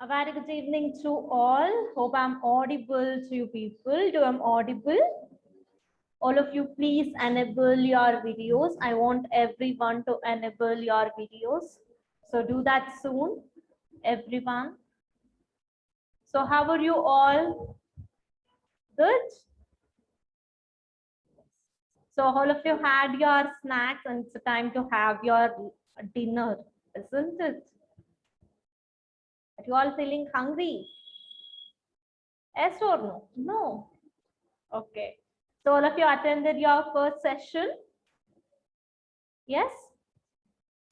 A very good evening to all. Hope I'm audible to you people. Do I'm audible? All of you, please enable your videos. I want everyone to enable your videos. So do that soon, everyone. So how are you all? Good? So all of you had your snacks and it's time to have your dinner, isn't it? Are you all feeling hungry? Yes or no? No. Okay. So all of you attended your first session? Yes?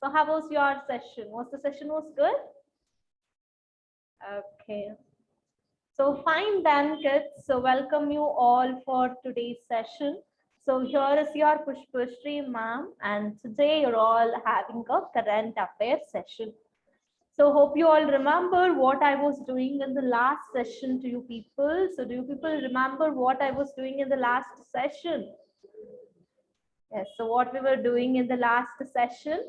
So how was your session? Was the session was good? Okay. So fine then, kids. So welcome you all for today's session. So here is your Pushpashri ma'am, and today you're all having a current affairs session. So hope you all remember what I was doing in the last session to you people. So do you people remember what I was doing in the last session? Yes, so what we were doing in the last session?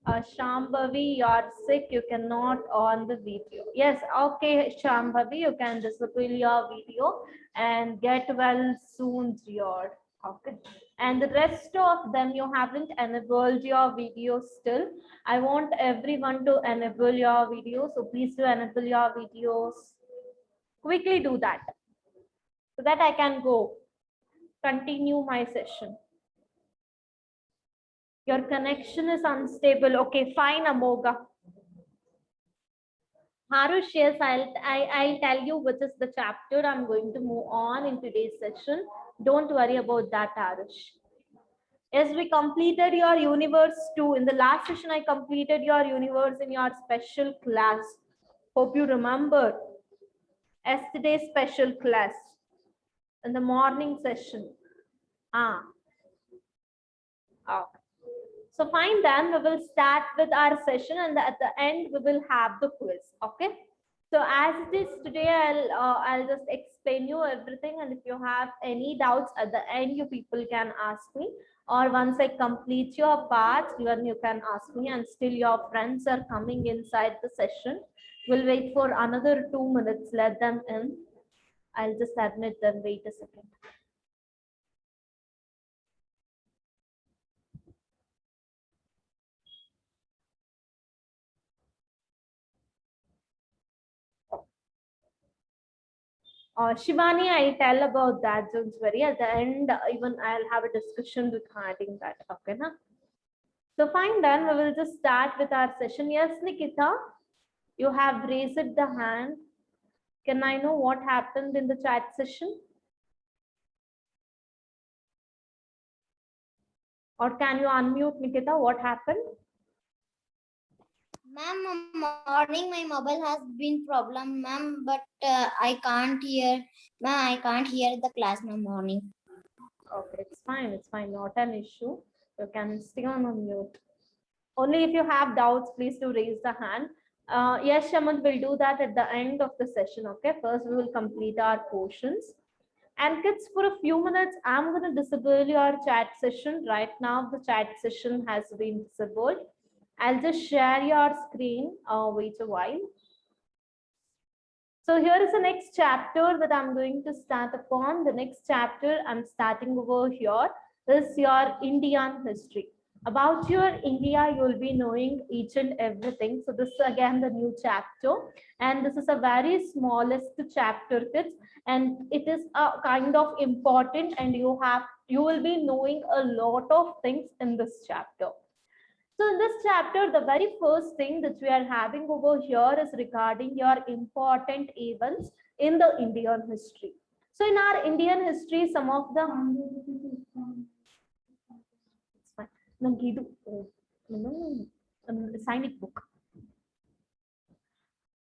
Shambhavi, you're sick, you cannot on the video. Yes, okay, Shambhavi, you can disable your video and get well soon, dear. Okay. And the rest of them, you haven't enabled your video still. I want everyone to enable your video. So please do enable your videos. Quickly do that so that I can go continue my session. Your connection is unstable. Okay, fine, Amoga. Harush, yes, I'll tell you which is the chapter I'm going to move on in today's session. Don't worry about that, Harush. Yes, we completed your universe too. In the last session, I completed your universe in your special class. Hope you remember. Yesterday's special class in the morning session. Okay. So fine, then we will start with our session, and at the end we will have the quiz. Okay. So as it is today, I'll just explain you everything, and if you have any doubts at the end, you people can ask me. Or once I complete your part, even you can ask me, and still your friends are coming inside the session. We'll wait for another 2 minutes. Let them in. I'll just admit them. Wait a second. Shivani, I tell about that. Don't worry. At the end, even I'll have a discussion regarding that. Okay, na? So fine, then we will just start with our session. Yes, Nikita, you have raised the hand. Can I know what happened in the chat session? Or can you unmute, Nikita? What happened? Ma'am, morning my mobile has been problem, ma'am, but I can't hear. Ma'am, I can't hear the class, ma'am, morning. Okay, it's fine. It's fine. Not an issue. You can stay on mute. Only if you have doubts, please do raise the hand. Yes, Shaman will do that at the end of the session. Okay, first we will complete our portions. And kids, for a few minutes, I'm going to disable your chat session. Right now, the chat session has been disabled. I'll just share your screen. Wait a while. So here is the next chapter that I'm going to start upon. The next chapter I'm starting over here is your Indian history. About your India, you'll be knowing each and everything. So this is again the new chapter, and this is a very smallest chapter, kids, and it is a kind of important, and you will be knowing a lot of things in this chapter. So in this chapter, the very first thing that we are having over here is regarding your important events in the Indian history. So in our Indian history, some of the sign it book.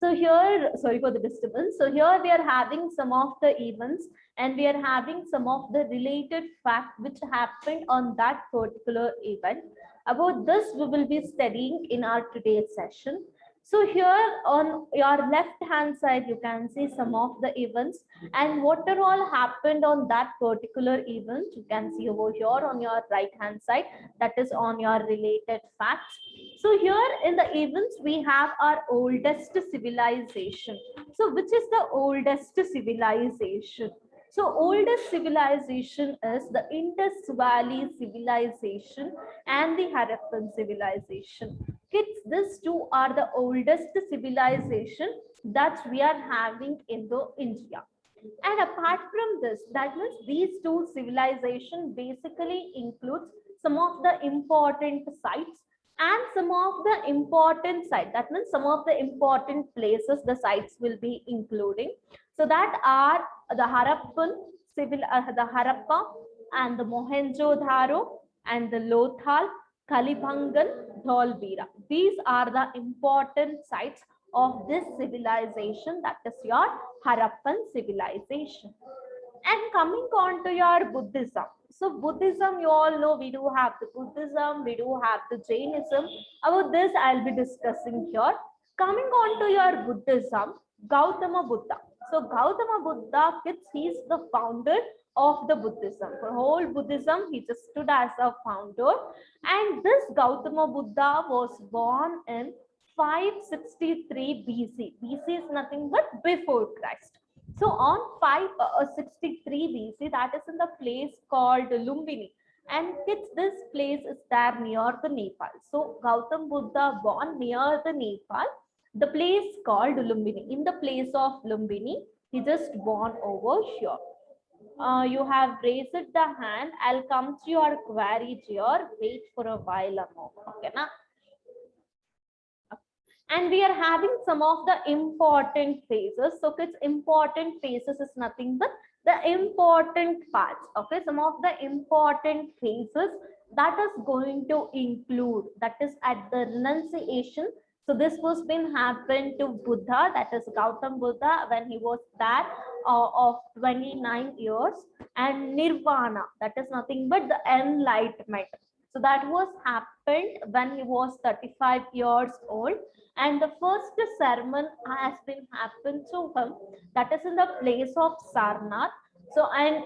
So here, sorry for the disturbance. So here we are having some of the events, and we are having some of the related facts which happened on that particular event. About this, we will be studying in our today's session. So here on your left hand side, you can see some of the events and what are all happened on that particular event. You can see over here on your right hand side, that is on your related facts. So here in the events, we have our oldest civilization. So which is the oldest civilization? So oldest civilization is the Indus Valley civilization and the Harappan civilization. Kids, these two are the oldest civilization that we are having in the India. And apart from this, that means these two civilization basically includes some of the important sites and some of the important sites. That means some of the important places the sites will be including. So that are the Harappan the Harappa and the Mohenjo-daro and the Lothal, Kalibangan, Dholbira. These are the important sites of this civilization, that is your Harappan civilization. And coming on to your Buddhism. So Buddhism, you all know we do have the Buddhism, we do have the Jainism. About this, I'll be discussing here. Coming on to your Buddhism, Gautama Buddha. So Gautama Buddha, kids, he's the founder of the Buddhism. For whole Buddhism, he just stood as a founder. And this Gautama Buddha was born in 563 BC. BC is nothing but before Christ. So on 563 BC, that is in the place called Lumbini. And kids, this place is there near the Nepal. So Gautam Buddha born near the Nepal, the place called Lumbini. In the place of Lumbini, he just born over here. You have raised the hand. I'll come to your query here. Wait for a while. Okay, na? And we are having some of the important phases. So kids, important phases is nothing but the important parts. Okay, some of the important phases that is going to include, that is at the renunciation. So this was been happened to Buddha, that is Gautam Buddha, when he was there of 29 years, and Nirvana, that is nothing but the enlightenment. So that was happened when he was 35 years old. And the first sermon has been happened to him, that is in the place of Sarnath. So, and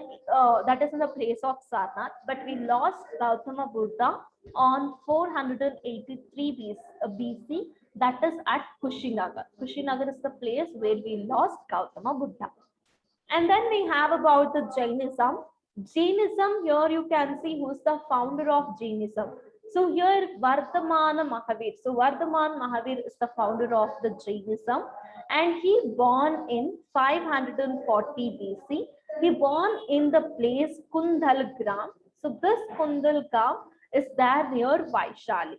that is in the place of Sarnath, but we lost Gautama Buddha on 483 BC, that is at Kushinagar. Kushinagar is the place where we lost Gautama Buddha. And then we have about the Jainism. Jainism, here you can see who's the founder of Jainism. So here Vardhamana Mahavir. So Vardhamana Mahavir is the founder of the Jainism, and he born in 540 BC. He born in the place Kundalgram. So this Kundalgram is there near Vaishali.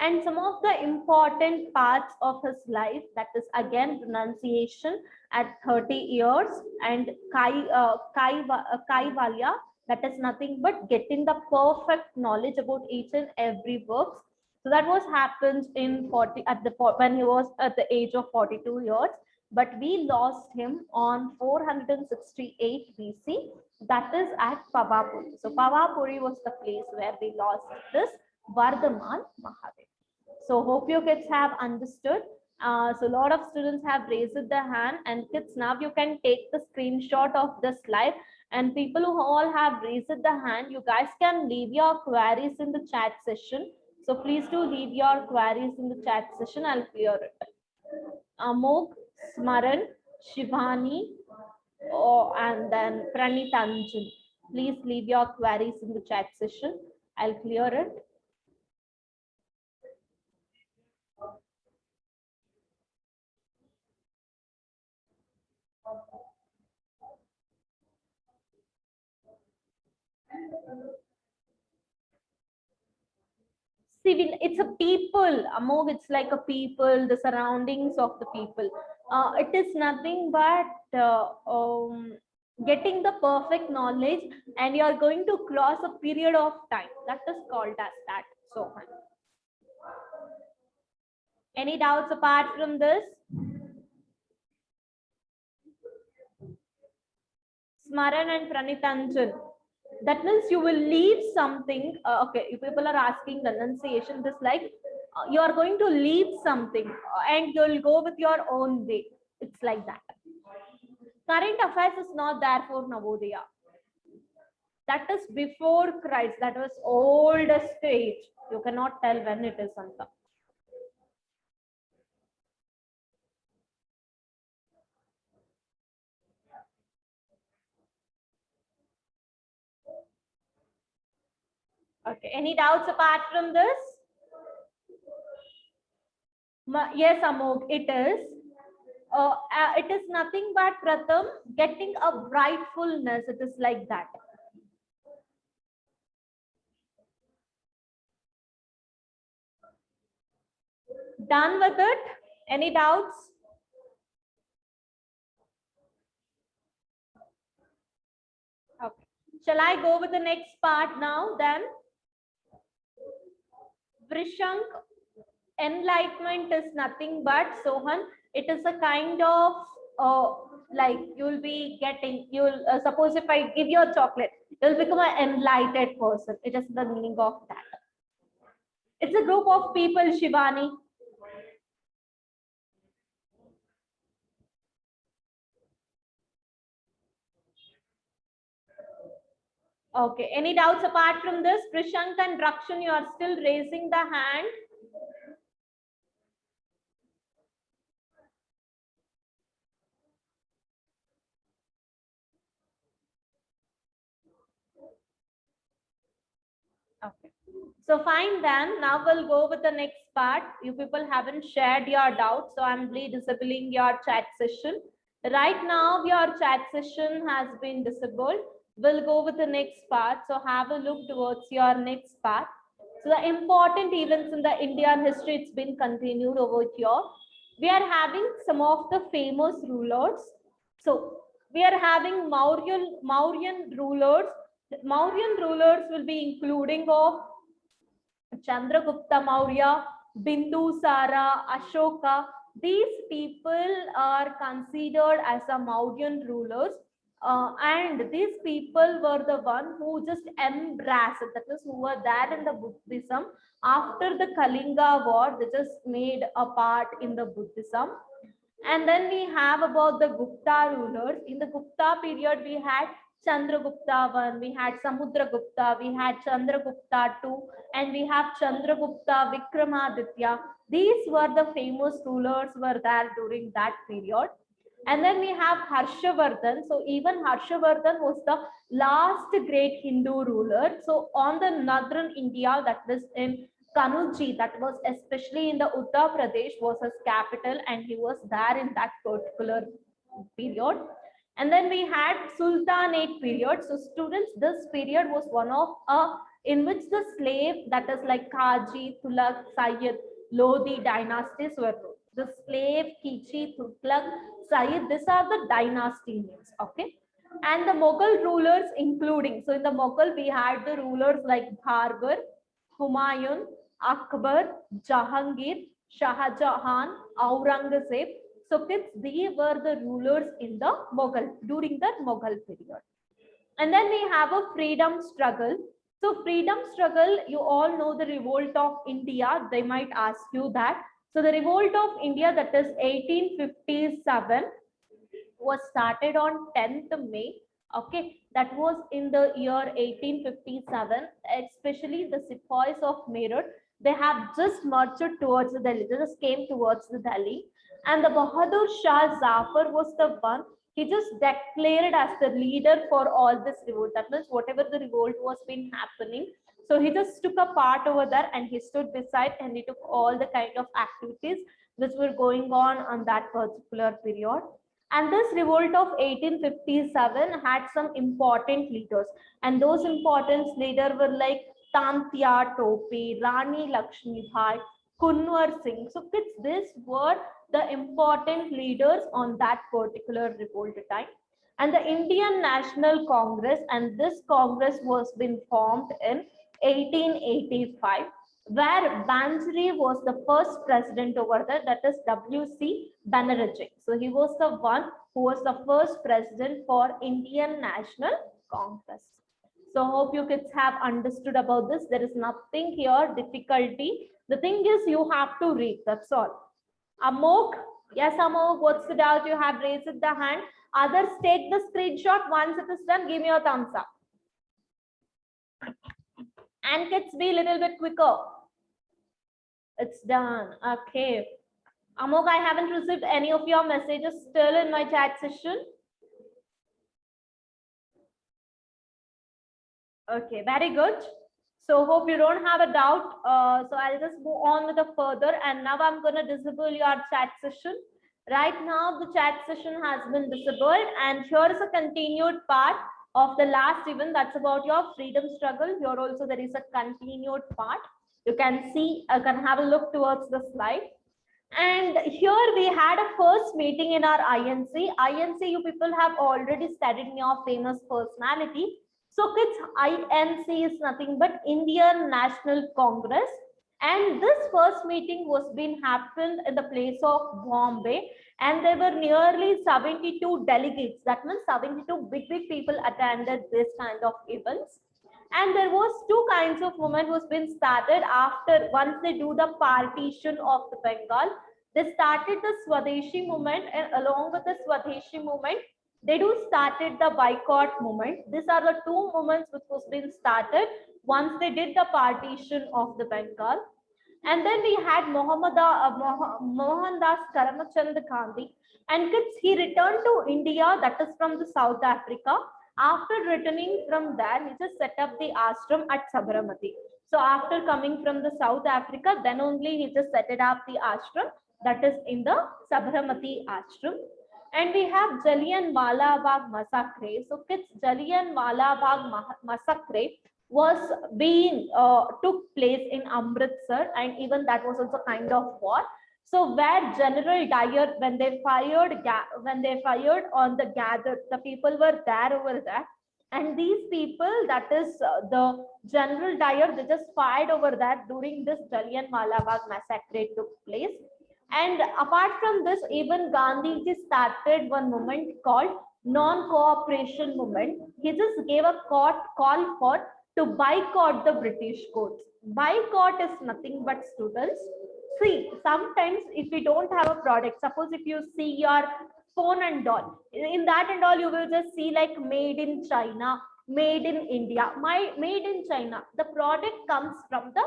And some of the important parts of his life, that is again renunciation at 30 years, and Kaivalya, that is nothing but getting the perfect knowledge about each and every works. So that was happened in 40 at the when he was at the age of 42 years, but we lost him on 468 BC, that is at Pavapuri. So Pavapuri was the place where we lost this Vardhaman Mahavir. So hope you kids have understood. So a lot of students have raised their hand, and kids, now you can take the screenshot of the slide, and people who all have raised the hand, you guys can leave your queries in the chat session. So please do leave your queries in the chat session. I'll clear it. Amog, Smaran, Shivani, and then Pranitanjan. Please leave your queries in the chat session. I'll clear it. Civil, it's a people. Among, it's like a people, the surroundings of the people. It is nothing but getting the perfect knowledge, and you are going to cross a period of time. That is called as that. So, any doubts apart from this? Smaran and Pranitanjan. That means you will leave something. Okay, if people are asking renunciation, this like you are going to leave something and you'll go with your own way. It's like that. Current affairs is not there for Navodaya. That is before Christ. That was oldest age. You cannot tell when it is. Okay, any doubts apart from this? Yes, Amok, it is. It is nothing but Pratham getting a rightfulness. It is like that. Done with it? Any doubts? Okay. Shall I go with the next part now then? Vrishank, enlightenment is nothing but Sohan. It is a kind of like you'll be getting, you'll suppose if I give you a chocolate, you'll become an enlightened person. It is the meaning of that. It's a group of people, Shivani. Okay, any doubts apart from this? Prishank and Rakshan, you are still raising the hand. Okay. So fine then, now we'll go with the next part. You people haven't shared your doubts, so I'm disabling your chat session. Right now, your chat session has been disabled. We'll go with the next part. So have a look towards your next part. So the important events in the Indian history, it's been continued over here. We are having some of the famous rulers. So we are having Mauryan rulers. Mauryan rulers will be including of Chandragupta Maurya, Bindusara, Ashoka. These people are considered as a Mauryan rulers. And these people were the one who just embraced, that is, who were there in the Buddhism. After the Kalinga war, they just made a part in the Buddhism. And then we have about the Gupta rulers. In the Gupta period, we had Chandragupta I, we had Samudragupta, we had Chandragupta II, and we have Chandragupta, Vikramaditya. These were the famous rulers were there during that period. And then we have Harshavardhan. So even Harshavardhan was the last great Hindu ruler. So on the northern India, that is in Kanuji, that was especially in the Uttar Pradesh, was his capital, and he was there in that particular period. And then we had Sultanate period. So students, this period was one of in which the slave, that is like Kaji, Tulak, Sayyid, Lodi dynasties were ruled. The slave, Kichi, Tughlaq, Sayyid, these are the dynasty names. Okay. And the Mughal rulers, including, so in the Mughal, we had the rulers like Bharbar, Humayun, Akbar, Jahangir, Shah Jahan, Aurangzeb. So kids, these were the rulers in the Mughal during the Mughal period. And then we have a freedom struggle. So freedom struggle, you all know the revolt of India. They might ask you that. So the revolt of India, that is 1857, was started on 10th May. Okay, that was in the year 1857. Especially the sepoys of Meerut, they have just marched towards the Delhi. They just came towards the Delhi, and the Bahadur Shah Zafar was the one. He just declared as the leader for all this revolt. That means whatever the revolt was been happening. So he just took a part over there and he stood beside and he took all the kind of activities which were going on that particular period. And this revolt of 1857 had some important leaders. And those important leaders were like Tantia Tope, Rani Lakshmi Bhai, Kunwar Singh. So kids, these were the important leaders on that particular revolt time. And the Indian National Congress, and this Congress was been formed in 1885, where Banjari was the first president over there, that is W.C. Banerjee. So he was the one who was the first president for Indian National Congress. So hope you kids have understood about this. There is nothing here difficulty. The thing is you have to read, that's all. Amok, yes Amok, what's the doubt? You have raised the hand. Others, take the screenshot. Once it is done, give me a thumbs up. And kids, be a little bit quicker. It's done. Okay. Amok, I haven't received any of your messages still in my chat session. Okay, very good. So hope you don't have a doubt. So I'll just go on with the further, and now I'm going to disable your chat session. Right now the chat session has been disabled, and here is a continued part of the last event, that's about your freedom struggle. Here also there is a continued part. You can see, you can have a look towards the slide. And here we had a first meeting in our INC. INC, you people have already studied your famous personality. So kids, INC is nothing but Indian National Congress. And this first meeting was being happened in the place of Bombay. And there were nearly 72 delegates. That means 72 big people attended this kind of events. And there was two kinds of movement was been started after, once they do the partition of the Bengal. They started the Swadeshi movement, and along with the Swadeshi movement, they do started the boycott movement. These are the two movements which was been started once they did the partition of the Bengal. And then we had Mohandas Karamchand Gandhi, and kids, he returned to India, that is from the South Africa. After returning from there, he just set up the ashram at Sabarmati. So after coming from the South Africa, then only he just set it up the ashram, that is in the Sabarmati ashram. And we have Jallianwala Bagh massacre. So kids, Jallianwala Bagh massacre was being took place in Amritsar, and even that was also kind of war. So where General Dyer, when they fired on the gathered, the people were there over there, and these people, that is the General Dyer, they just fired over there during this Jallianwala Bagh massacre took place. And apart from this, even Gandhi ji started one movement called non-cooperation movement. He just gave a call for to boycott the British courts. Boycott is nothing but, students, see, sometimes if we don't have a product, suppose if you see your phone and all, in that and all you will just see like made in China, made in India, made in China. The product comes from the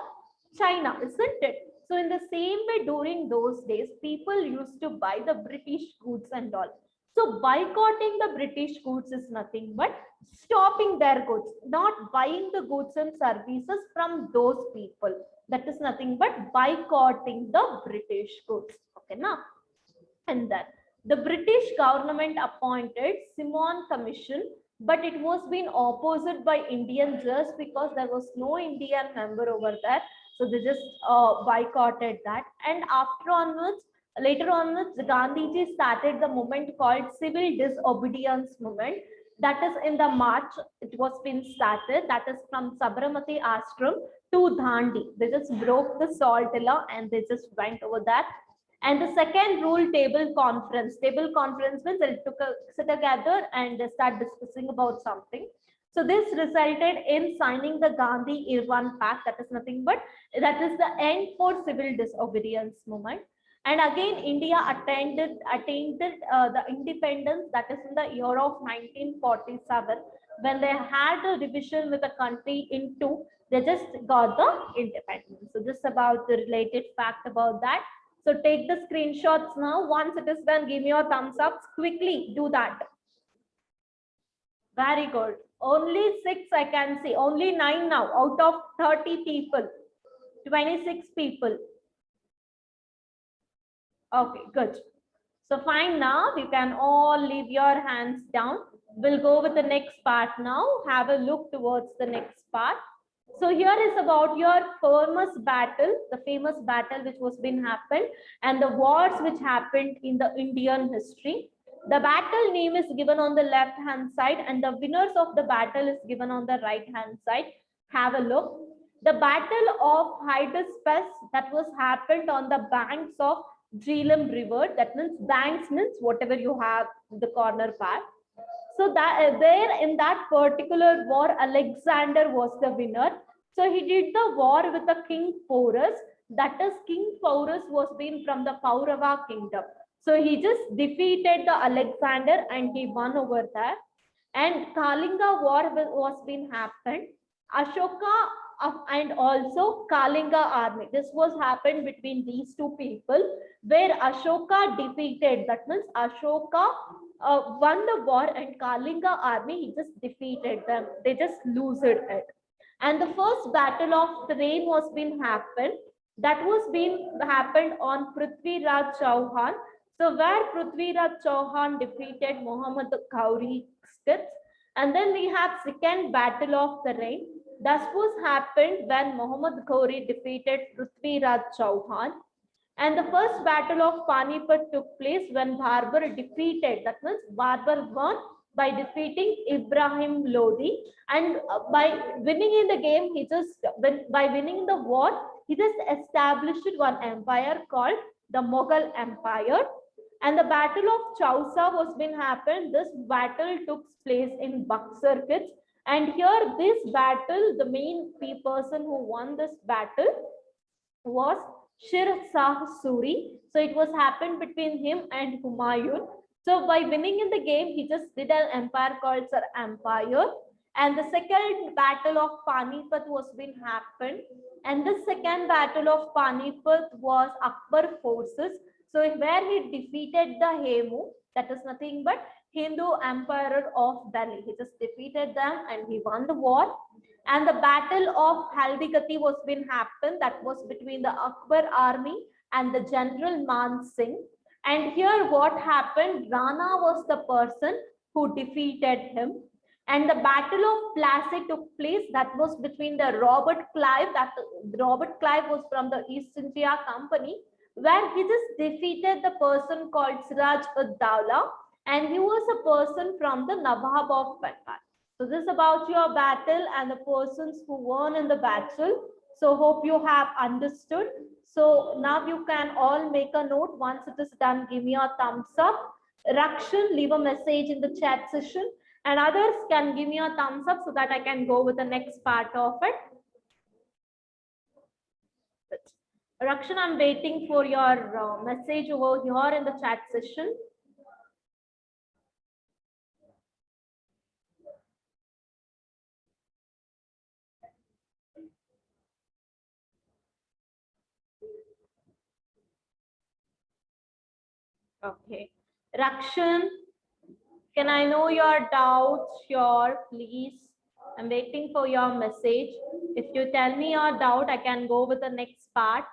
China, isn't it? So in the same way, during those days, people used to buy the British goods and all. So boycotting the British goods is nothing but stopping their goods, not buying the goods and services from those people. That is nothing but boycotting the British goods. Okay, now, and then the British government appointed Simon Commission, but it was being opposed by Indian just because there was no Indian member over there. So they just boycotted that. And later onwards, Gandhiji started the movement called Civil Disobedience Movement. That is in the March, it was been started. That is from Sabarmati Ashram to Dandi. They just broke the salt law and they just went over that. And the second rule, table conference. Table conference means they sit together and they start discussing about something. So this resulted in signing the Gandhi-Irwan Pact. That is nothing but, that is the end for civil disobedience movement. And again, India attained the independence, that is in the year of 1947, when they had a division with the country in two, they just got the independence. So this is about the related fact about that. So take the screenshots now. Once it is done, give me your thumbs up. Quickly do that. Very good. Only 6 I can see. Only 9 now out of 30 people. 26 people. Okay, good. So fine, now you can all leave your hands down. We'll go with the next part now. Have a look towards the next part. So here is about your famous battle, the famous battle which was been happened, and the wars which happened in the Indian history. The battle name is given on the left hand side and the winners of the battle is given on the right hand side. Have a look. The battle of Hydaspes, that was happened on the banks of Jhelum River. That means banks means whatever you have the corner part. So that there in that particular war, Alexander was the winner. So he did the war with the King Porus. That is, King Porus was being from the Kaurava kingdom. So he just defeated the Alexander and he won over there. And Kalinga war was being happened. Ashoka and also Kalinga army. This was happened between these two people, where Ashoka defeated. That means Ashoka won the war and Kalinga army, he just defeated them. They just lose it. And the first battle of Train was been happened. That was been happened on Prithvi Raj Chauhan. So where Prithvi Raj Chauhan defeated Muhammad Ghauri's kids. And then we have second battle of the Rain. That was happened when Muhammad Ghauri defeated Prithvi Raj Chauhan. And the first battle of Panipat took place when Barbar defeated, that means Barbar won by defeating Ibrahim Lodi. And by winning in the game, by winning in the war, he just established one empire called the Mughal Empire. And the battle of Chausa was been happened. This battle took place in Buxar kids. And here this battle, the main person who won this battle was Shir Shah Suri. So it was happened between him and Humayun. So by winning in the game, he just did an empire called Sir Empire. And the second battle of Panipat was been happened. And the second battle of Panipat was Akbar forces. So where he defeated the Hemu, that is nothing but Hindu emperor of Delhi. He just defeated them and he won the war. And the battle of Haldigati was been happened. That was between the Akbar army and the general Man Singh. And here what happened, Rana was the person who defeated him. And the battle of Plassey took place. That was between the Robert Clive. Robert Clive was from the East India Company, where he just defeated the person called Siraj ud-Dawla, and he was a person from the Nawab of Bengal. So this is about your battle and the persons who won in the battle. So hope you have understood. So now you can all make a note. Once it is done, give me a thumbs up. Rakshan, leave a message in the chat session. And others can give me a thumbs up so that I can go with the next part of it. Rakshan, I'm waiting for your message over here in the chat session. Okay. Rakshan, can I know your doubts here, please? I'm waiting for your message. If you tell me your doubt, I can go with the next part.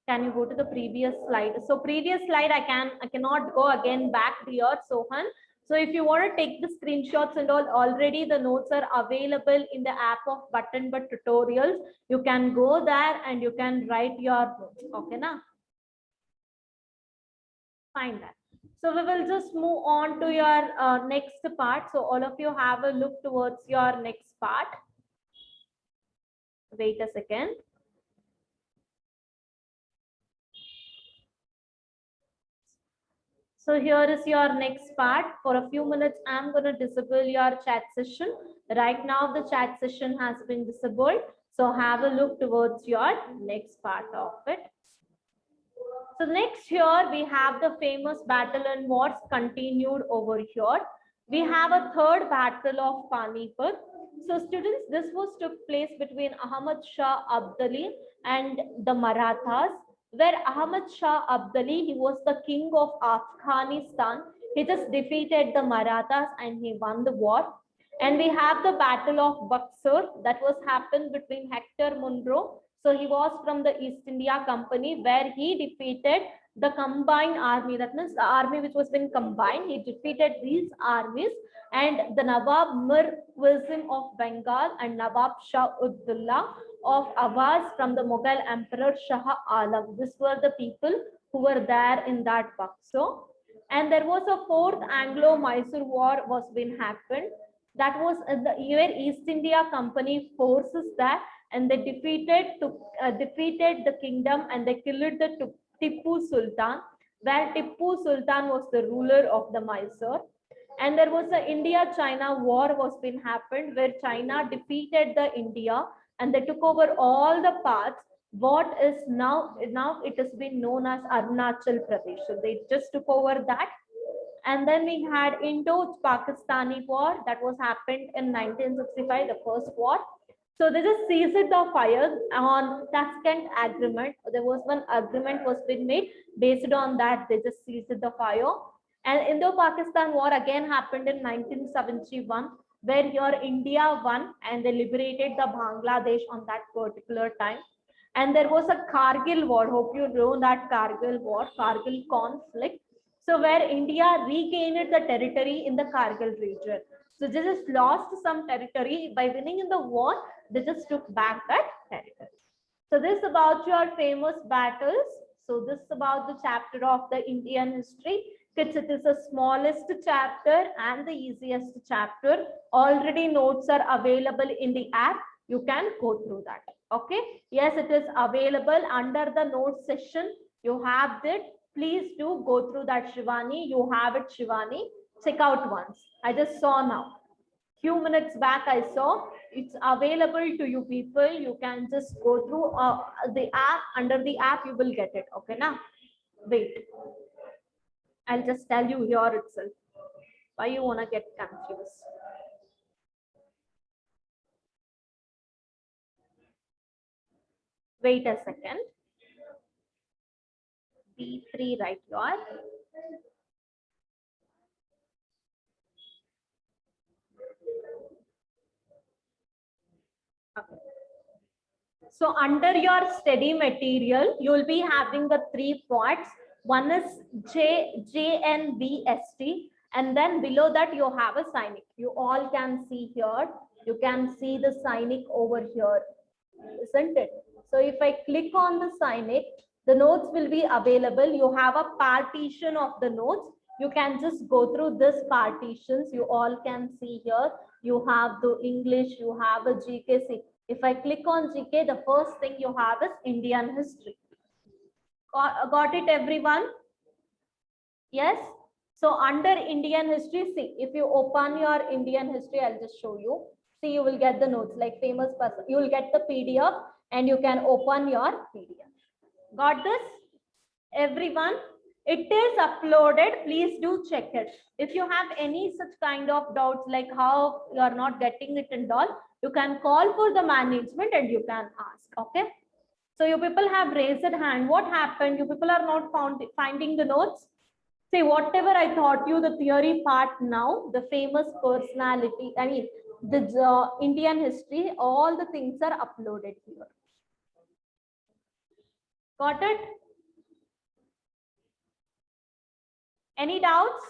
Can you go to the previous slide? So previous slide, I cannot go again back here, Sohan. So if you want to take the screenshots and all, already the notes are available in the app of Button But Tutorials. You can go there and you can write your notes. Okay, na? Fine that. So we will just move on to your next part. So all of you have a look towards your next part. Wait a second. So here is your next part. For a few minutes, I'm going to disable your chat session. Right now, the chat session has been disabled. So have a look towards your next part of it. So next here, we have the famous battle and wars continued over here. We have a third battle of Panipat. So students, this was took place between Ahmad Shah Abdali and the Marathas, where Ahmad Shah Abdali, he was the king of Afghanistan. He just defeated the Marathas and he won the war. And we have the battle of Buxar that was happened between Hector Munro. So he was from the East India Company, where he defeated the combined army. That means the army which was been combined. He defeated these armies, and the Nawab Mir Qasim of Bengal and Nawab Shah Uddullah of Awaz from the Mughal Emperor Shah Alam. These were the people who were there in that Buxar. And there was a fourth Anglo-Mysore war was been happened. That was the East India Company forces there, and they defeated the kingdom and they killed the Tippu Sultan, where Tippu Sultan was the ruler of the Mysore. And there was a India-China war was been happened, where China defeated the India and they took over all the parts. What is now it has been known as Arunachal Pradesh. So they just took over that. And then we had Indo-Pakistani war that was happened in 1965, the first war. So they just ceased the fire on Tashkent Agreement. There was one agreement was been made based on that. They just ceased the fire. And Indo-Pakistan war again happened in 1971. where your India won and they liberated the Bangladesh on that particular time. And there was a Kargil war. Hope you know that Kargil war, Kargil conflict. So where India regained the territory in the Kargil region. So they just lost some territory by winning in the war. They just took back that territory. So this is about your famous battles. So this is about the chapter of the Indian history. Kids, it is the smallest chapter and the easiest chapter. Already notes are available in the app. You can go through that. Okay. Yes, it is available under the notes section. You have it. Please do go through that, Shivani. You have it, Shivani. Check out once. I just saw now. Few minutes back I saw it's available to you people. You can just go through the app. Under the app you will get it. Okay now, wait, I'll just tell you here itself why you want to get confused. Wait a second. B3 right here. Okay. So under your study material, you will be having the 3 parts. One is JNBST, and then below that you have a Sainik. You all can see here. You can see the Sainik over here, isn't it? So if I click on the Sainik, the notes will be available. You have a partition of the notes. You can just go through this partitions. You all can see here. You have the English, you have a GK. If I click on GK, the first thing you have is Indian history. Got it, everyone? Yes. So under Indian history, see, if you open your Indian history, I'll just show you. See, you will get the notes like famous person. You will get the PDF and you can open your PDF. Got this? Everyone? It is uploaded. Please do check it. If you have any such kind of doubts like how you are not getting it and all, you can call for the management and you can ask. Okay. So you people have raised a hand. What happened? You people are not finding the notes. See, whatever I taught you, the theory part now, the famous personality, I mean, the Indian history, all the things are uploaded here. Got it? Any doubts?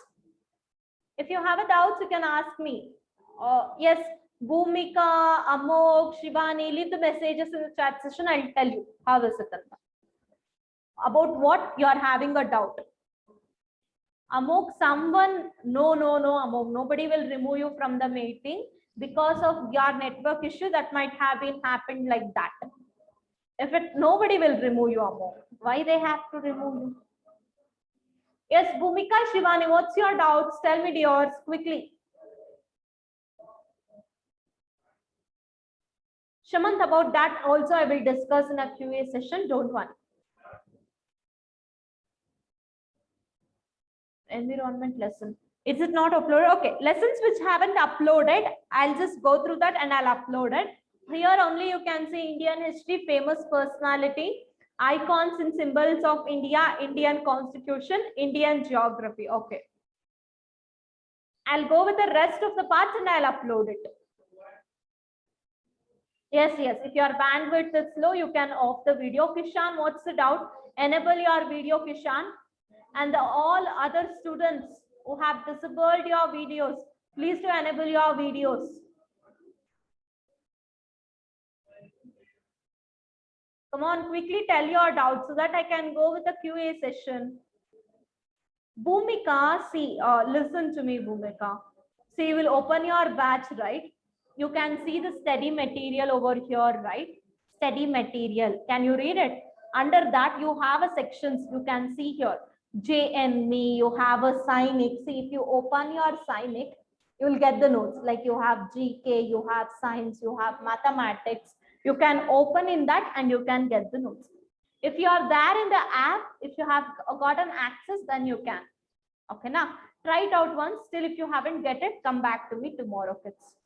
If you have a doubt, you can ask me. Yes, Bhumika, Amok, Shivani, leave the messages in the chat session. I'll tell you how is it about what you are having a doubt. Amok, someone, no, Amok, nobody will remove you from the meeting because of your network issue that might have been happened like that. If it, nobody will remove you, Amok. Why they have to remove you? Yes, Bhumika, Shivani, what's your doubts? Tell me yours quickly. Shamant, about that also I will discuss in a QA session. Don't worry. Environment lesson. Is it not uploaded? Okay, lessons which haven't uploaded, I'll just go through that and I'll upload it. Here only you can see Indian history, famous personality, icons and symbols of India, Indian constitution, Indian geography. Okay. I'll go with the rest of the parts and I'll upload it. Yes. If your bandwidth is slow, you can off the video. Kishan, what's the doubt? Enable your video, Kishan. And all other students who have disabled your videos, please to enable your videos. Come on, quickly tell your doubts so that I can go with the QA session. Bhumika, see, listen to me, Bhumika. See, you will open your batch, right? You can see the study material over here, right? Study material. Can you read it? Under that, you have a sections. You can see here. JNME, you have a Sainik. See, if you open your Sainik, you will get the notes. Like you have GK, you have science, you have mathematics. You can open in that and you can get the notes. If you are there in the app, if you have gotten access, then you can. Okay, now try it out once. Still, if you haven't get it, come back to me tomorrow, kids.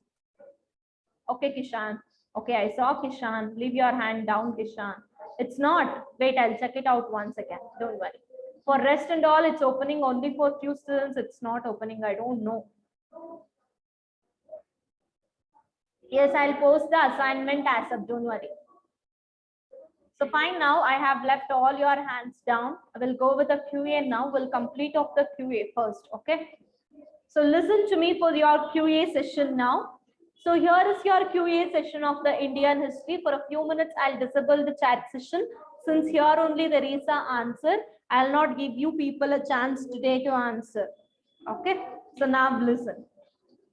Okay, Kishan. Okay, I saw Kishan. Leave your hand down, Kishan. It's not. Wait, I'll check it out once again. Don't worry. For rest and all, it's opening only for few students. It's not opening. I don't know. Yes, I'll post the assignment as of January. So fine, now I have left all your hands down. I will go with the QA now. We'll complete of the QA first, okay? So listen to me for your QA session now. So here is your QA session of the Indian history. For a few minutes, I'll disable the chat session. Since here only there is an answer, I'll not give you people a chance today to answer. Okay, so now listen.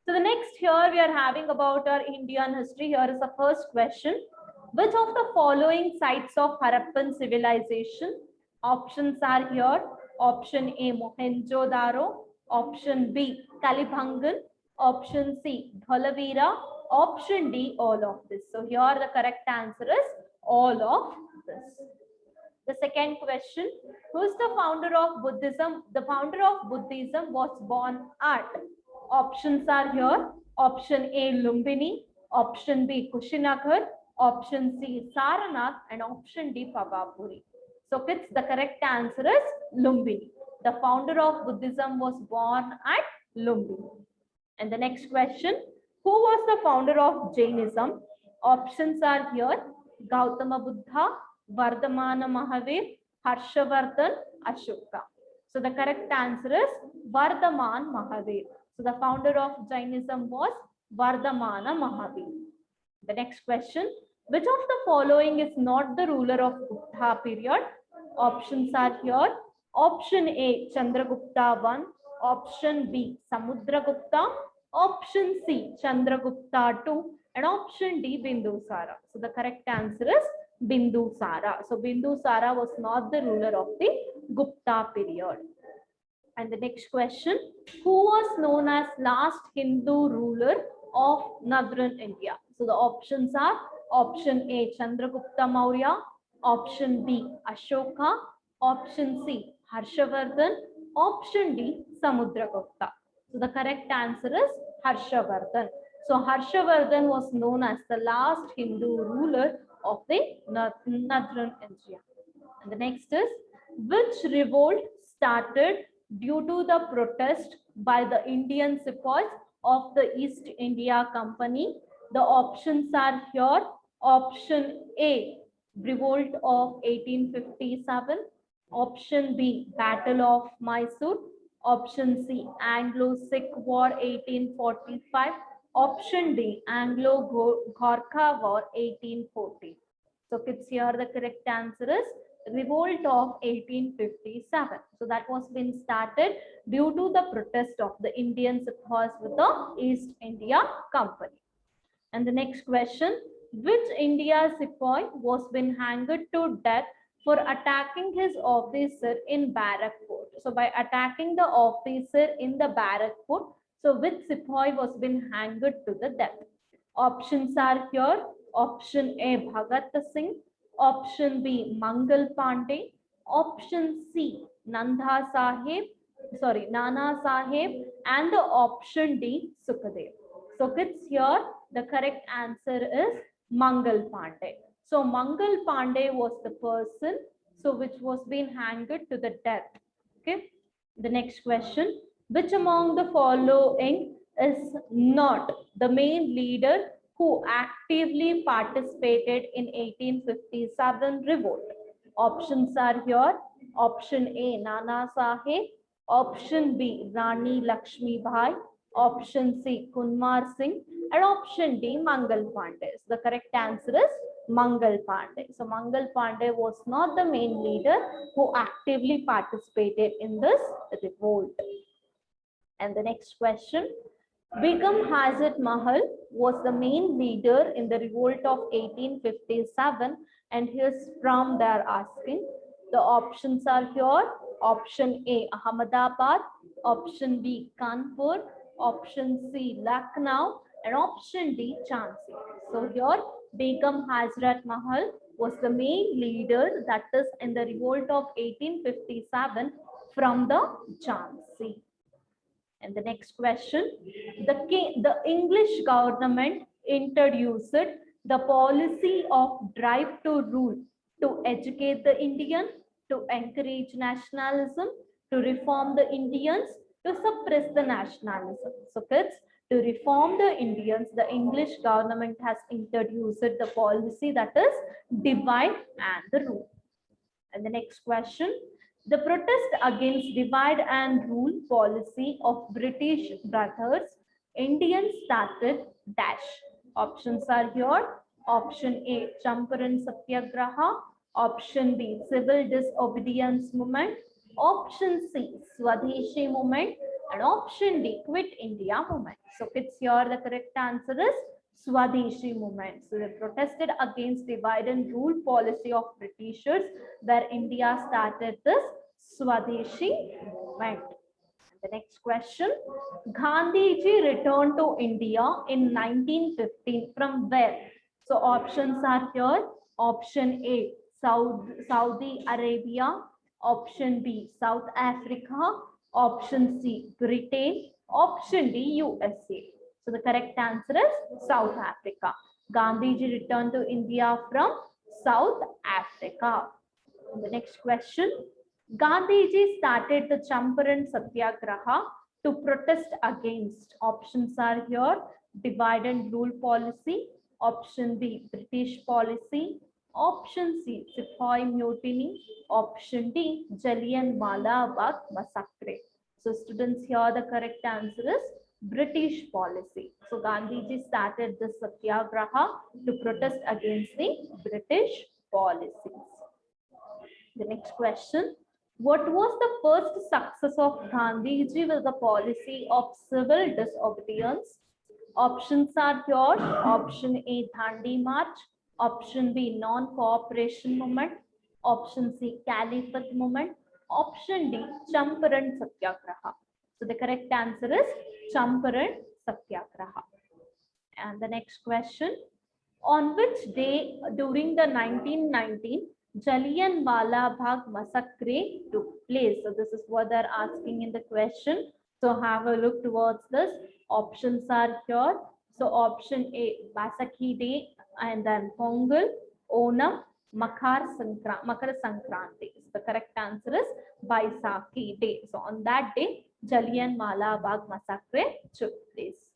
So the next here we are having about our Indian history. Here is the first question. Which of the following sites of Harappan civilization? Options are here. Option A, Mohenjo-daro. Option B, Kalibhangan. Option C, Dhalavira. Option D, all of this. So here the correct answer is all of this. The second question, who is the founder of Buddhism? The founder of Buddhism was born at. Options are here. Option A, Lumbini. Option B, Kushinagar. Option C, Saranath. And option D, Pavapuri. So kids, the correct answer is Lumbini. The founder of Buddhism was born at Lumbini. And the next question, who was the founder of Jainism? Options are here. Gautama Buddha, Vardhamana Mahavir, Harshavardhan, Ashoka. So the correct answer is Vardhaman Mahavir. So the founder of Jainism was Vardhamana Mahavir. The next question, which of the following is not the ruler of Gupta period? Options are here. Option A, Chandragupta I. Option B, Samudragupta. Option C, Chandragupta II. And option D, Bindusara. So the correct answer is Bindusara. So Bindusara was not the ruler of the Gupta period. And the next question, who was known as last Hindu ruler of northern India? So the options are option A, Chandragupta Maurya. Option B, Ashoka. Option C, Harshavardhan. Option D, Samudragupta. So the correct answer is Harshavardhan. So Harshavardhan was known as the last Hindu ruler of the northern India. And the next is, which revolt started due to the protest by the Indian sepoys of the East India Company? The options are here. Option A, revolt of 1857. Option B, Battle of Mysore. Option C, Anglo-Sikh War 1845. Option D, Anglo-Gorkha War 1840. So kids, here the correct answer is revolt of 1857. So that was been started due to the protest of the Indian sepoys with the East India Company. And the next question, which India sepoy was been hanged to death for attacking his officer in Barakpur? So by attacking the officer in the Barakpur, so which sepoy was been hanged to the death? Options are here. Option A, Bhagat Singh. Option B, Mangal Pandey. Option C, Nana Sahib. And the option D, Sukhdev. So kids, here the correct answer is Mangal Pandey. So Mangal Pandey was the person which was being hanged to the death. Okay. The next question, which among the following is not the main leader who actively participated in 1857 revolt? Options are here. Option A, Nana Sahib. Option B, Rani Lakshmi Bai. Option C, Kunmar Singh. And option D, Mangal Pandey. So the correct answer is Mangal Pandey. So Mangal Pandey was not the main leader who actively participated in this revolt. And the next question, Begum Hazrat Mahal was the main leader in the revolt of 1857, and here's from there asking. The options are here. Option A, Ahmedabad. Option B, Kanpur. Option C, Lucknow. And option D, Jhansi. So here, Begum Hazrat Mahal was the main leader, that is in the revolt of 1857 from the Jhansi. And the next question, the English government introduced the policy of drive to rule to educate the Indian, to encourage nationalism, to reform the Indians, to suppress the nationalism. So kids, To reform the Indians, the English government has introduced the policy that is divide and rule. And the next question, the protest against divide and rule policy of British brothers, Indians started dash. Options are here. Option A, Champaran Satyagraha. Option B, Civil Disobedience Movement. Option C, Swadeshi Movement. And option D, Quit India Movement. So it's here the correct answer is Swadeshi Movement. So they protested against divide and rule policy of Britishers, where India started this Swadeshi movement. The next question, Gandhiji returned to India in 1915 from where? So options are here. Option A, Saudi Arabia. Option B, South Africa. Option C, Britain. Option D, USA. So the correct answer is South Africa. Gandhiji returned to India from South Africa. The next question, Gandhiji started the Champaran Satyagraha to protest against. Options are here. Divide and rule policy. Option B, British policy. Option C, Sepoy mutiny. Option D, Jallianwala Bagh massacre. So students, here the correct answer is British policy. So Gandhiji started the Satyagraha to protest against the British policies. The next question, what was the first success of Gandhiji with the policy of civil disobedience? Options are here. Option A, Dandi March. Option B, non-cooperation movement. Option C, Caliphate movement. Option D, Champaran Satyagraha. So the correct answer is Champaran Satyagraha. And the next question, on which day during the 1919 Jallianwala Bagh massacre took place? So this is what they're asking in the question. So have a look towards this. Options are here. So option A, Baisakhi Day, and then Pongal, Onam, Makar Sankranti. So the correct answer is Baisakhi Day. So on that day, Jallianwala Bagh massacre took place.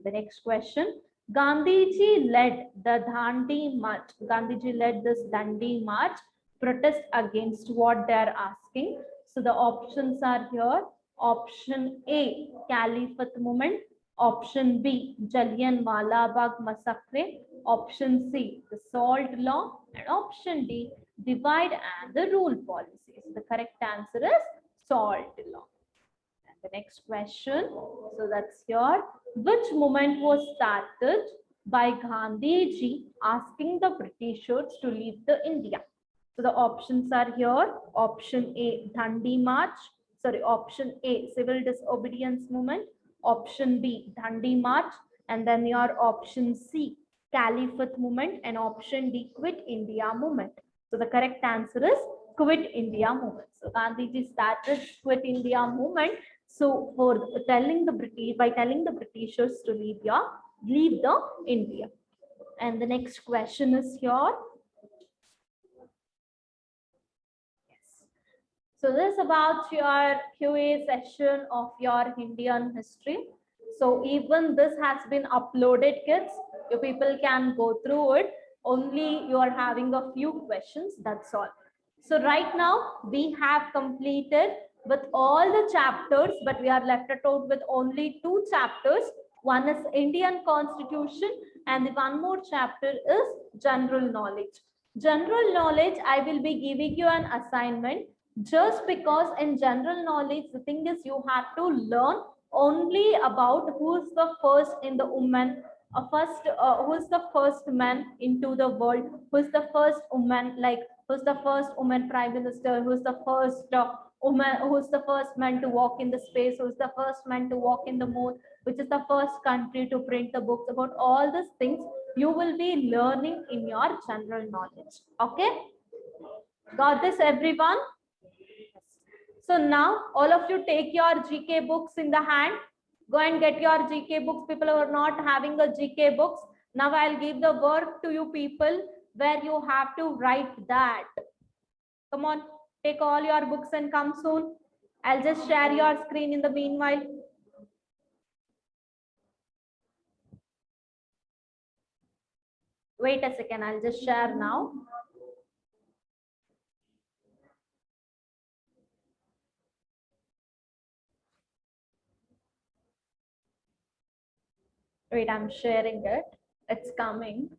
The next question, Gandhiji led the Dandi March. Gandhiji led this Dandi March protest against what they are asking. So the options are here. Option A, Caliphate movement. Option B, Jallianwala Bagh massacre. Option C, the salt law. And option D, divide and the rule policies. The correct answer is salt law. And the next question, so that's here. Which movement was started by Gandhiji asking the Britishers to leave the India? So the options are here. Option A, Dandi March. Option A, Civil Disobedience Movement. Option B, Dandi March. And then your option C, Caliphate Movement. And option D, Quit India Movement. So the correct answer is Quit India Movement. So Gandhiji started Quit India Movement. So for telling the Britishers to leave the India. And the next question is here. Yes. So this is about your QA session of your Indian history. So even this has been uploaded, kids. You people can go through it. Only you are having a few questions. That's all. So right now we have completed with all the chapters, but we are left out with only 2 chapters. One is Indian Constitution and the one more chapter is General Knowledge. General Knowledge, I will be giving you an assignment just because in General Knowledge, the thing is you have to learn only about who's the first in the woman, who's the first man into the world, who's the first woman, like who's the first woman prime minister, who's the first woman, who's the first man to walk in the space, who's the first man to walk in the moon, which is the first country to print the books. About all these things you will be learning in your general knowledge. Okay, got this everyone? So now all of you take your GK books in the hand. Go and get your GK books. People who are not having a GK books, now I'll give the work to you people where you have to write that. Come on, take all your books and come soon. I'll just share your screen in the meanwhile. Wait a second, I'll just share now. Wait, I'm sharing it. It's coming.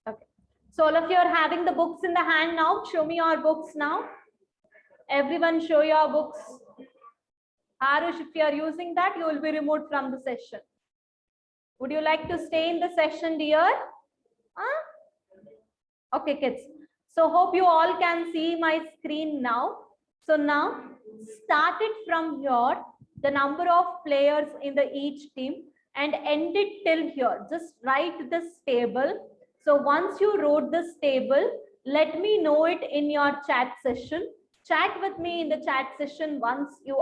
Okay. So all of you are having the books in the hand now. Show me your books now. Everyone show your books. Arush, if you are using that, you will be removed from the session. Would you like to stay in the session, dear? Huh? Okay, kids. So hope you all can see my screen now. So now start it from here, the number of players in the each team, and end it till here. Just write this table. So once you wrote this table, let me know it in your chat session. Chat with me in the chat session once you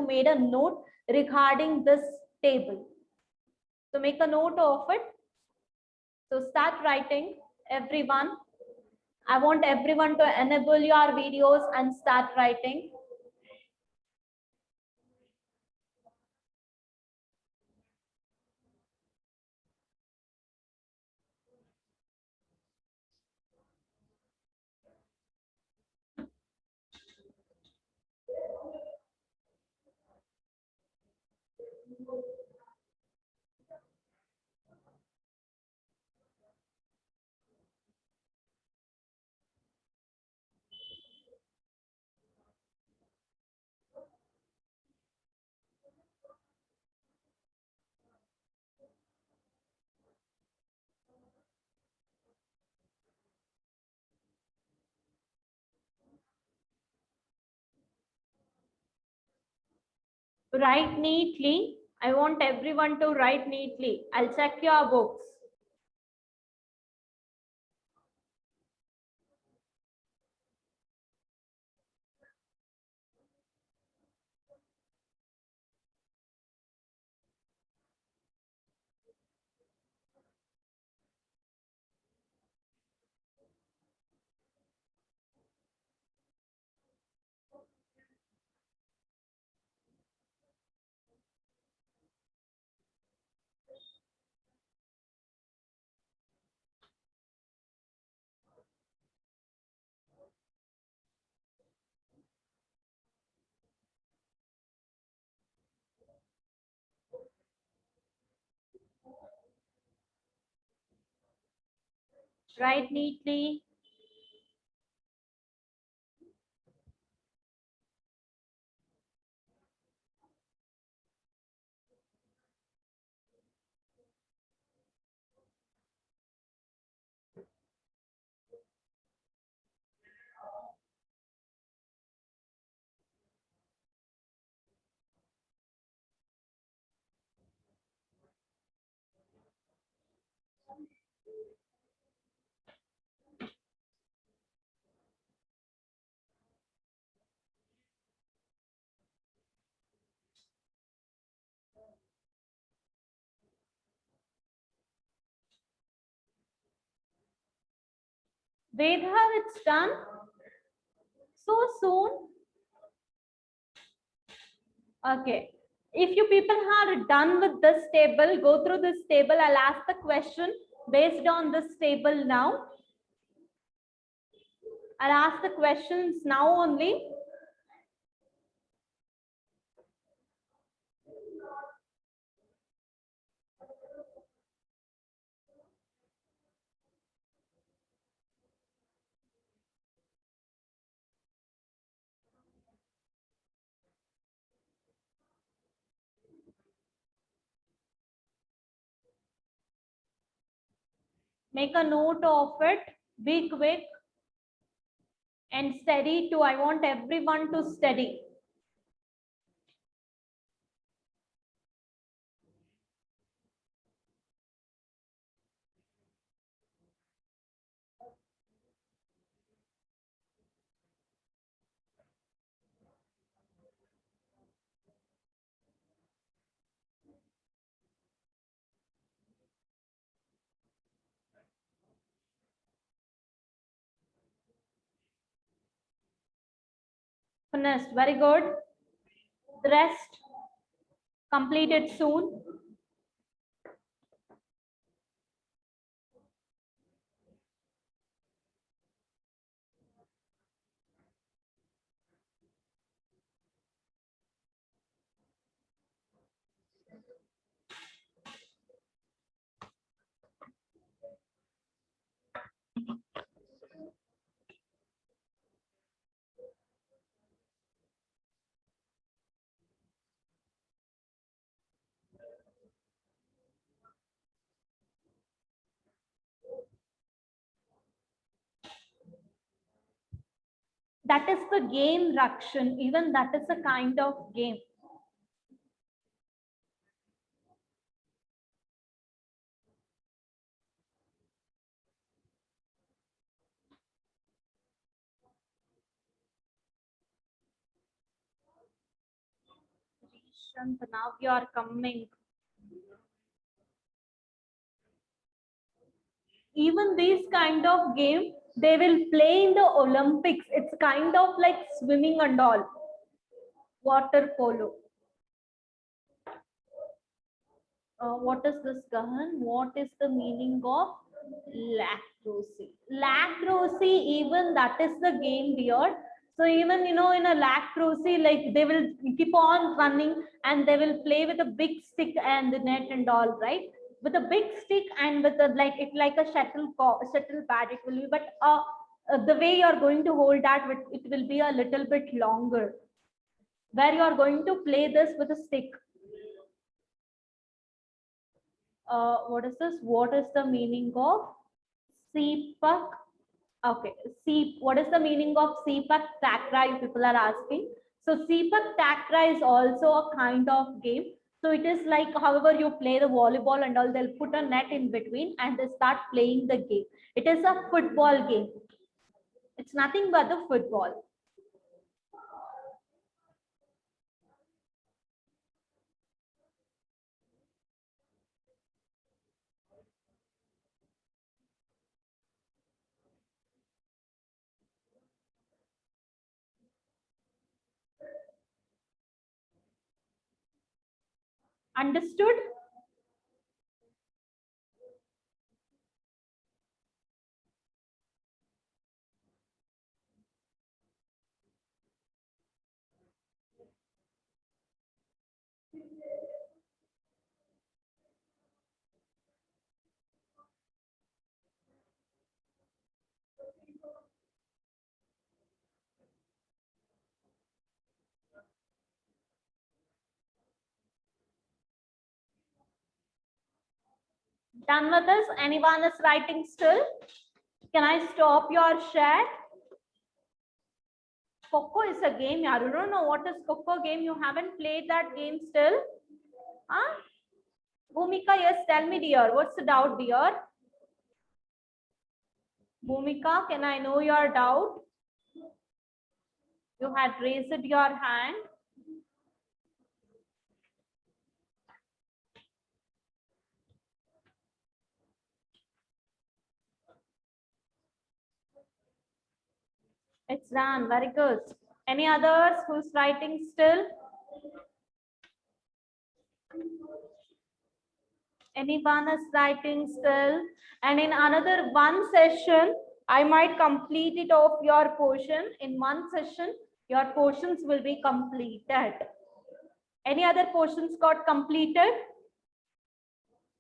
made a note regarding this table. So make a note of it. So start writing, everyone. I want everyone to enable your videos and start writing. Write neatly. I want everyone to write neatly. I'll check your books. Write neatly. Vedha, it's done. So soon. Okay. If you people are done with this table, go through this table. I'll ask the question based on this table now. I'll ask the questions now only. Make a note of it. Be quick and steady too. I want everyone to study. Finished. Very good. The rest completed soon. That is the game, Rakshan. Even that is a kind of game. Rishant, now you are coming. Even these kind of game, they will play in the Olympics. It's kind of like swimming and all. Water polo. What is this, Gahan? What is the meaning of lacrosse? Lacrosse, even that is the game, dear. So even, you know, in a lacrosse, like they will keep on running and they will play with a big stick and the net and all, right? With a big stick and with a like a shuttle bat it will be, but the way you are going to hold that, it will be a little bit longer. Where you are going to play this with a stick. What is this? What is the meaning of Seepak? Okay, what is the meaning of Seepak Takra? People are asking. So Seepak Takra is also a kind of game. So it is like, however, you play the volleyball and all, they'll put a net in between and they start playing the game. It is a football game. It's nothing but the football. Understood? Done with this? Anyone is writing still? Can I stop your share? Coco is a game. Yeah, you don't know what is Coco game. You haven't played that game still? Huh? Bhumika, yes, tell me, dear. What's the doubt, dear? Bhumika, can I know your doubt? You had raised your hand. It's done. Very good. Any others who's writing still? Anyone is writing still? And in another one session, I might complete it of your portion. In one session, your portions will be completed. Any other portions got completed?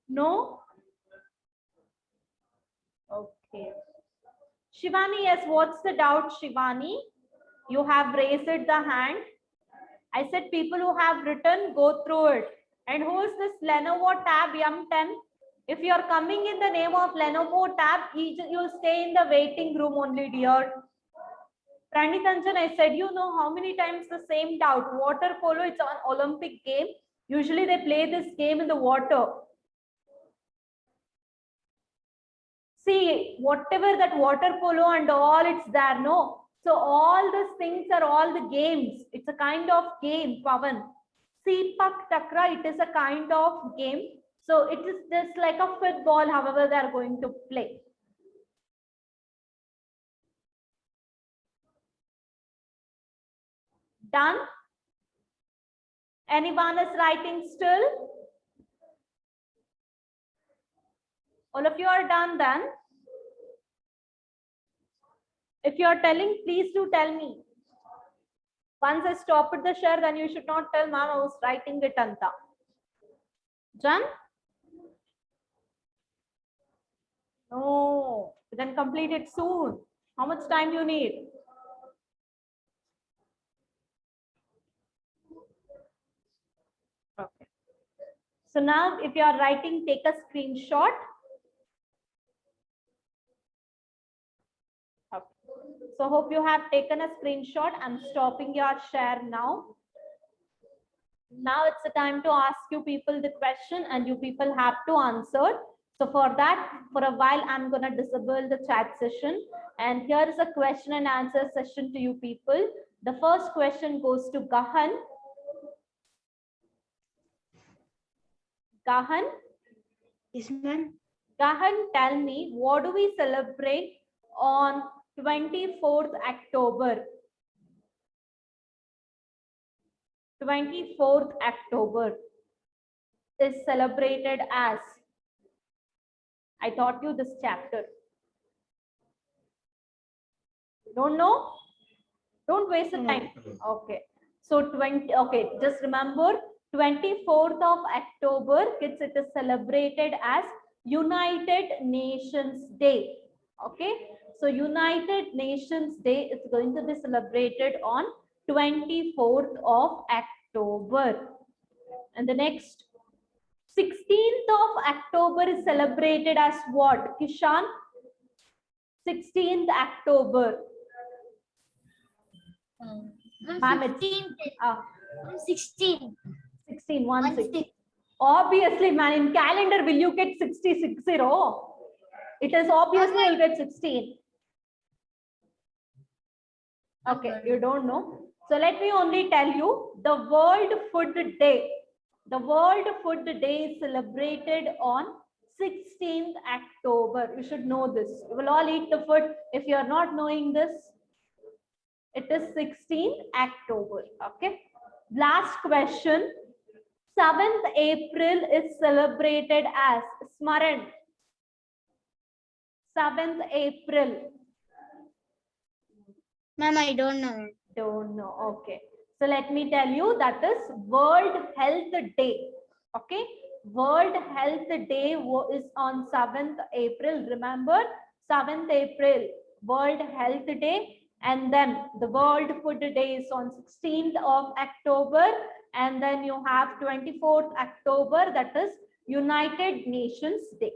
No? Okay. Shivani, yes, what's the doubt, Shivani? You have raised the hand. I said people who have written, go through it. And who is this Lenovo Tab M10? If you are coming in the name of Lenovo Tab, you stay in the waiting room only, dear. Pranitanjan, I said, you know how many times the same doubt. Water polo, it's an Olympic game. Usually they play this game in the water. See, whatever that water polo and all, it's there, no? So all these things are all the games. It's a kind of game, Pavan. Seepak Takra, it is a kind of game. So it is just like a football, however they are going to play. Done? Anyone is writing still? All of you are done then? If you are telling, please do tell me. Once I stop at the share, then you should not tell, ma'am, I was writing it anta. Done? No, then complete it soon. How much time you need? Okay. So now if you are writing, take a screenshot. Okay. So hope you have taken a screenshot. I'm stopping your share now. Now it's the time to ask you people the question and you people have to answer. So for that, for a while, I'm going to disable the chat session. And here is a question and answer session to you people. The first question goes to Gahan. Gahan? Yes, ma'am. Gahan, tell me, what do we celebrate on 24th October? 24th October is celebrated as. I taught you this chapter. Don't know? Don't waste the time. Okay. So okay, just remember 24th of October, kids, it is celebrated as United Nations Day. Okay. So United Nations Day is going to be celebrated on 24th of October. And the next 16th of October is celebrated as what? Kishan? 16th October. Ma'am, it's 16. 16, 1 6. Obviously, man, in calendar, will you get 66? It is obviously you'll get 16. Okay, you don't know. So let me only tell you the World Food Day. The World Food Day is celebrated on 16th October. You should know this. You will all eat the food. If you are not knowing this, it is 16th October. Okay. Last question. 7th April is celebrated as Smaran. 7th April. Ma'am, I don't know. Don't know. Okay. So let me tell you, that is World Health Day. Okay. World Health Day is on 7th April. Remember, 7th April, World Health Day. And then the World Food Day is on 16th of October. And then you have 24th October, that is United Nations Day.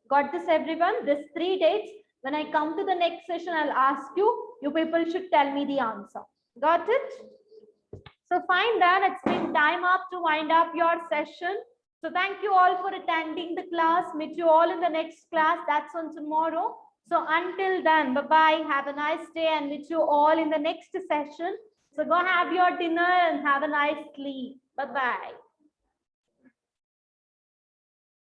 Got this, everyone? These 3 dates. When I come to the next session, I'll ask you. You people should tell me the answer. Got it? So fine then, it's been time up to wind up your session. So thank you all for attending the class. Meet you all in the next class. That's on tomorrow. So until then, bye-bye. Have a nice day and meet you all in the next session. So go have your dinner and have a nice sleep. Bye-bye.